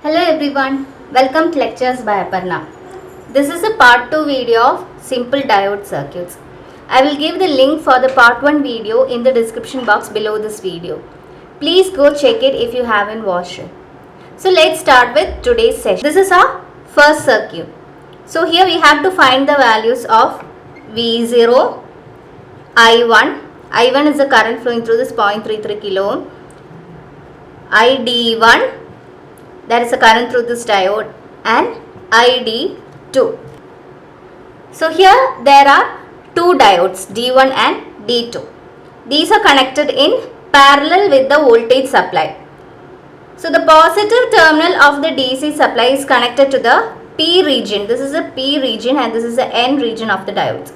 Hello everyone, welcome to Lectures by Aparna. This is a part 2 video of simple diode circuits. I will give the link for the part 1 video in the description box below this video. Please go check it if you haven't watched it. So let's start with today's session. This is our first circuit. So here we have to find the values of V0, I1. I1 is the current flowing through this 0.33 kilo ohm. ID1, that is the current through this diode, and ID2. So here there are two diodes D1 and D2. These are connected in parallel with the voltage supply. So the positive terminal of the DC supply is connected to the P region. This is the P region and this is the N region of the diodes.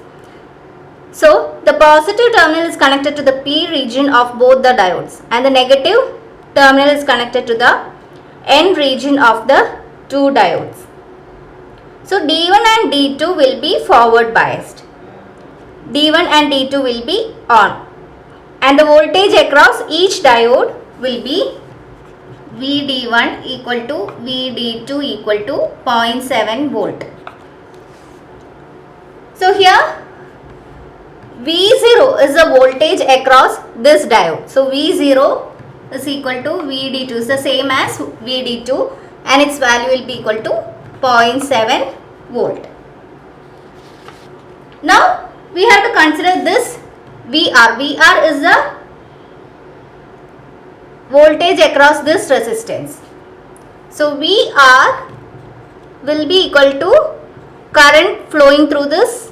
So the positive terminal is connected to the P region of both the diodes and the negative terminal is connected to the N region of the two diodes. So D1 and D2 will be forward biased. D1 and D2 will be on. And the voltage across each diode will be VD1 equal to VD2 equal to 0.7 volt. So here V0 is the voltage across this diode. So V0 is equal to VD2 is the same as VD2 and its value will be equal to 0.7 volt. Now we have to consider this VR. VR is the voltage across this resistance. So VR will be equal to current flowing through this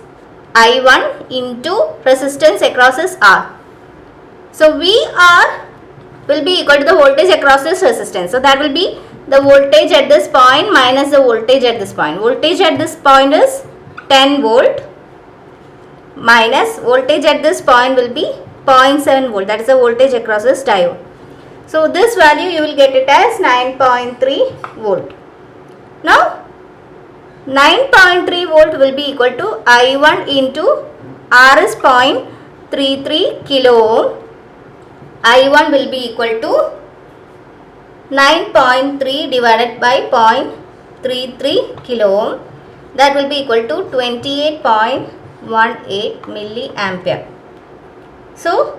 I1 into resistance across this R. So VR will be equal to the voltage across this resistance. So that will be the voltage at this point minus the voltage at this point. Voltage at this point is 10 volt minus voltage at this point will be 0.7 volt. That is the voltage across this diode. So this value you will get it as 9.3 volt. Now 9.3 volt will be equal to I1 into R is 0.33 kilo ohm. I1 will be equal to 9.3 divided by 0.33 kilo ohm. That will be equal to 28.18 milliampere. So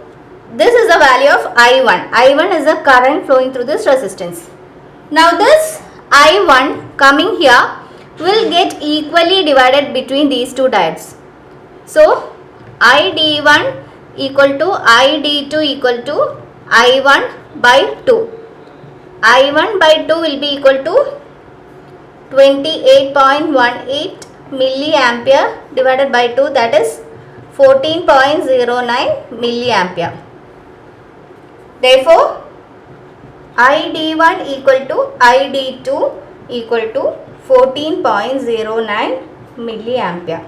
this is the value of I1. I1 is the current flowing through this resistance. Now this I1 coming here will get equally divided between these two diodes. So ID1 equal to ID2 equal to I1 by 2. I1 by 2 will be equal to 28.18 milliampere divided by 2, that is 14.09 milliampere. Therefore ID1 equal to ID2 equal to 14.09 milliampere.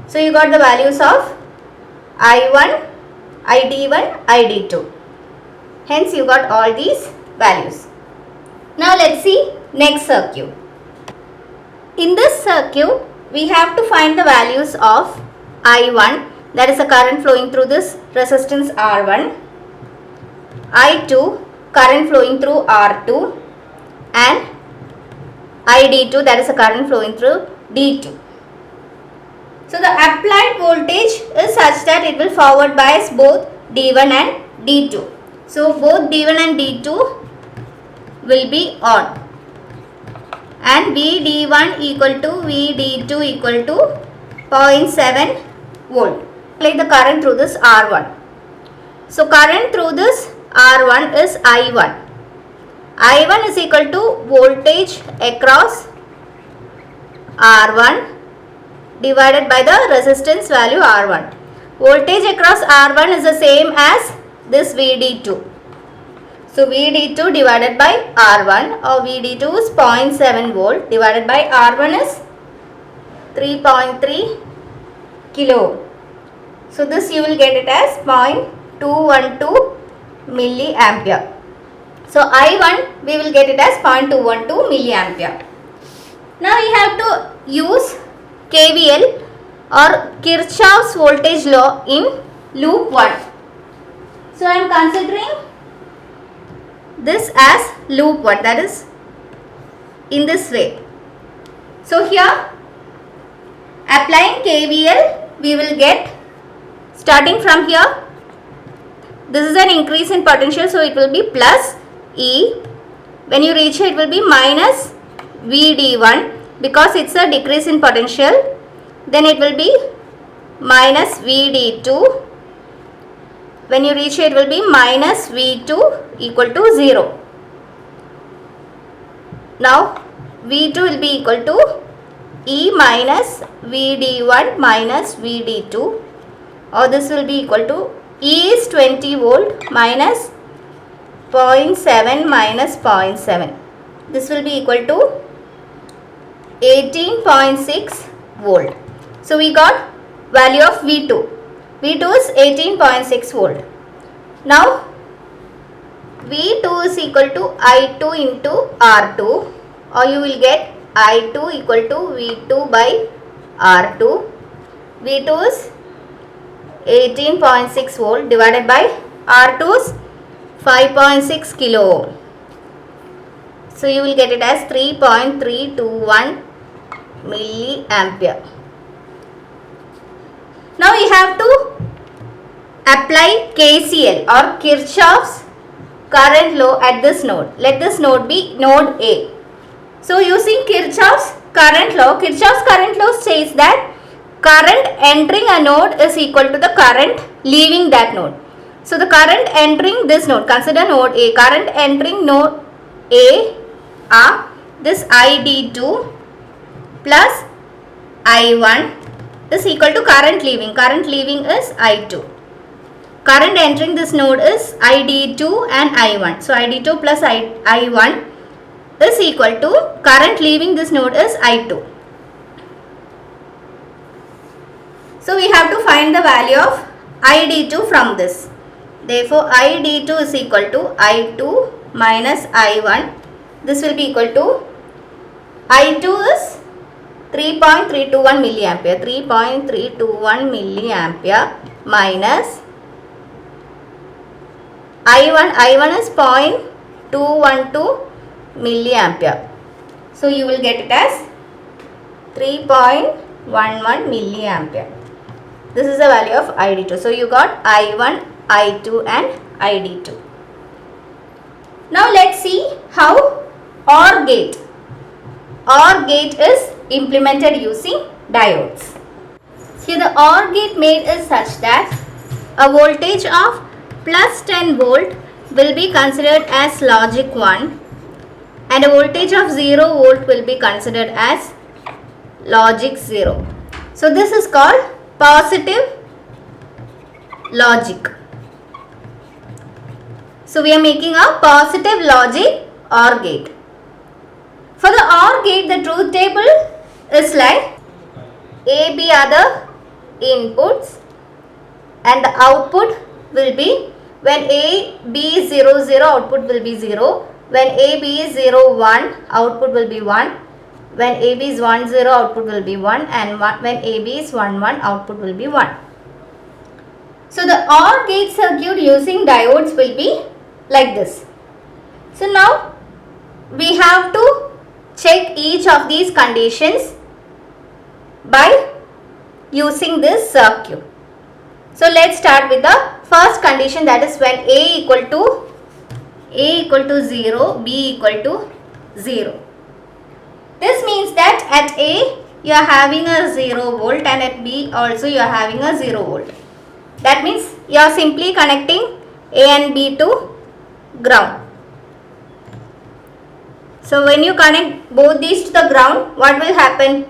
So you got the values of I1, ID1, ID2. Hence you got all these values. Now let's see next circuit. In this circuit we have to find the values of I1, that is the current flowing through this resistance R1, I2 current flowing through R2 and ID2, that is the current flowing through D2. So the applied voltage is such that it will forward bias both D1 and D2. So both D1 and D2 will be on and VD1 equal to VD2 equal to 0.7 volt. Apply the current through this R1. So current through this R1 is I1. I1 is equal to voltage across R1 divided by the resistance value R1. Voltage across R1 is the same as this VD2. So VD2 divided by R1 or VD2 is 0.7 volt divided by R1 is 3.3 kilo. So this you will get it as 0.212 milliampere. So I1 we will get it as 0.212 milliampere. Now we have to use KVL or Kirchhoff's voltage law in loop 1. So I am considering this as loop 1, that is in this way. So here applying KVL, we will get, starting from here, this is an increase in potential, so it will be plus E. When you reach here, it will be minus VD1 because it's a decrease in potential. Then it will be minus VD2. When you reach here, it will be minus V2 equal to 0. Now V2 will be equal to E minus VD1 minus VD2, or this will be equal to E is 20 volt minus 0.7 minus 0.7. This will be equal to 18.6 volt. So we got value of V2. V2 is 18.6 volt. Now V2 is equal to I2 into R2, or you will get I2 equal to V2 by R2. V2 is 18.6 volt divided by R2 is 5.6 kilo ohm. So you will get it as 3.321 milliampere. Now we have to apply KCL or Kirchhoff's current law at this node. Let this node be node A. So using Kirchhoff's current law says that current entering a node is equal to the current leaving that node. So the current entering this node, consider node A, current entering node A are this ID2 plus I1 is equal to current leaving. Current leaving is I2. Current entering this node is ID2 and I1. So ID2 plus I1 is equal to current leaving this node is I2. So we have to find the value of ID2 from this. Therefore ID2 is equal to I2 minus I1. This will be equal to I2 is 3.321 milliampere. 3.321 milliampere minus I1. I1 is 0.212 milliampere. So you will get it as 3.11 milliampere. This is the value of ID2. So you got I1, I2 and ID2. Now let's see how OR gate. OR gate is implemented using diodes. Here the OR gate made is such that a voltage of plus 10 volt will be considered as logic 1 and a voltage of 0 volt will be considered as logic 0. So this is called positive logic. So we are making a positive logic OR gate. For the OR gate, the truth table is like A, B are the inputs and the output will be, when A, B is 0, 0, output will be 0. When A, B is 0, 1, output will be 1. When A, B is 1, 0, output will be 1, and when A, B is 1, 1, output will be 1. So the OR gate circuit using diodes will be like this. So now we have to check each of these conditions by using this circuit. So let's start with the first condition, that is when A equal to 0, B equal to 0. This means that at A you are having a 0 volt and at B also you are having a 0 volt. That means you are simply connecting A and B to ground. So when you connect both these to the ground, what will happen?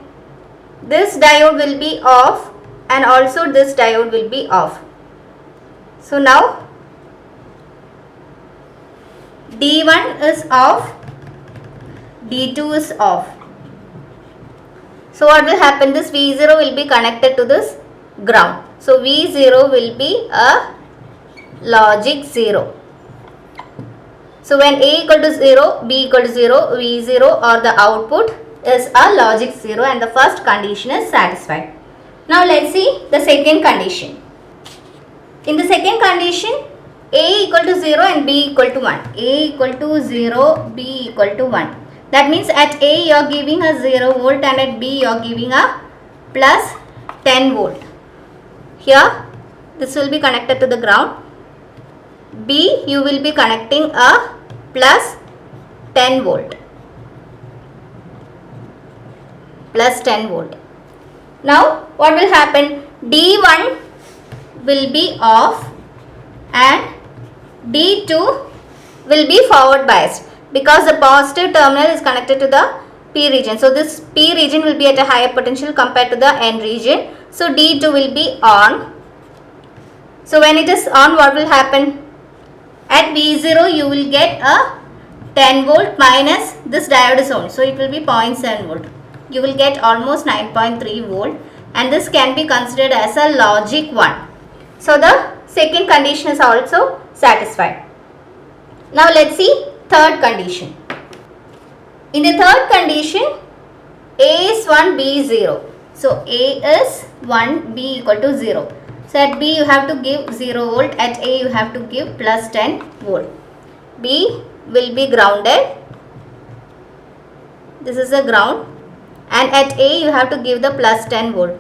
This diode will be off and also this diode will be off. So now D1 is off, D2 is off. So what will happen? This V0 will be connected to this ground. So V0 will be a logic 0. So when A equal to 0, B equal to 0, V0 or the output is a logic 0 and the first condition is satisfied. Now let's see the second condition. In the second condition, A equal to 0 and B equal to 1. A equal to 0, B equal to 1. That means at A you are giving a 0 volt and at B you are giving a plus 10 volt. Here this will be connected to the ground. B you will be connecting a plus 10 volt. Plus 10 volt. Now what will happen? D1 will be off and D2 will be forward biased because the positive terminal is connected to the P region. So this P region will be at a higher potential compared to the N region. So D2 will be on. So when it is on, what will happen? At V0 you will get a 10 volt minus this diode is on. So it will be 0.7 volt. You will get almost 9.3 volt and this can be considered as a logic 1. So the second condition is also satisfied. Now let's see third condition. In the third condition, A is 1, B is 0. So A is 1, B equal to 0. So at B you have to give 0 volt, at A you have to give plus 10 volt. B will be grounded. This is the ground and at A you have to give the plus 10 volt.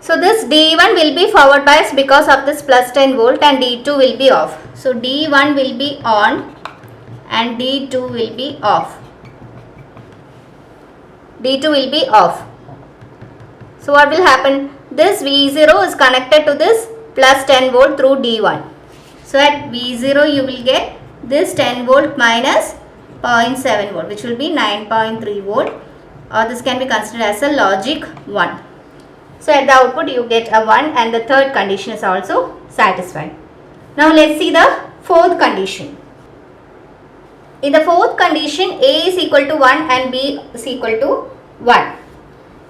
So this D1 will be forward biased because of this plus 10 volt and D2 will be off. So D1 will be on and D2 will be off. D2 will be off. So what will happen? This V0 is connected to this plus 10 volt through D1. So at V0 you will get this 10 volt minus 0.7 volt which will be 9.3 volt or this can be considered as a logic 1. So at the output you get a 1 and the third condition is also satisfied. Now let's see the fourth condition. In the fourth condition, A is equal to 1 and B is equal to 1.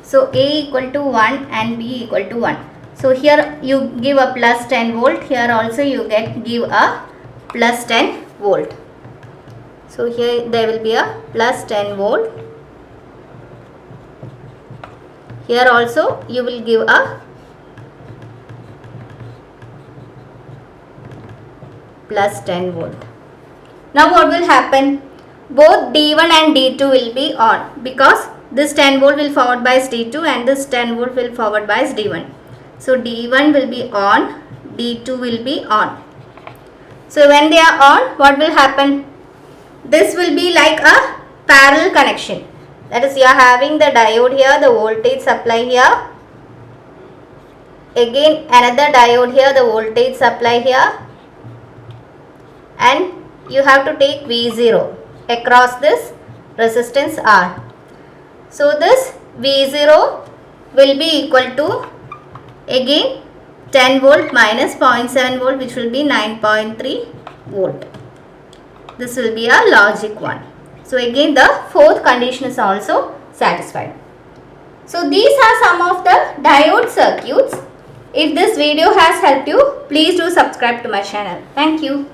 So A equal to 1 and B equal to 1. So here you give a plus 10 volt, here also you give a plus 10 volt. So here there will be a plus 10 volt. Here also you will give a plus 10 volt. Now what will happen? Both D1 and D2 will be on because this 10 volt will forward bias D2 and this 10 volt will forward bias D1. So D1 will be on, D2 will be on. So when they are on, what will happen? This will be like a parallel connection. That is, you are having the diode here, the voltage supply here. Again another diode here, the voltage supply here. And you have to take V0 across this resistance R. So this V0 will be equal to again 10 volt minus 0.7 volt which will be 9.3 volt. This will be a logic 1. So again the fourth condition is also satisfied. So these are some of the diode circuits. If this video has helped you, please do subscribe to my channel. Thank you.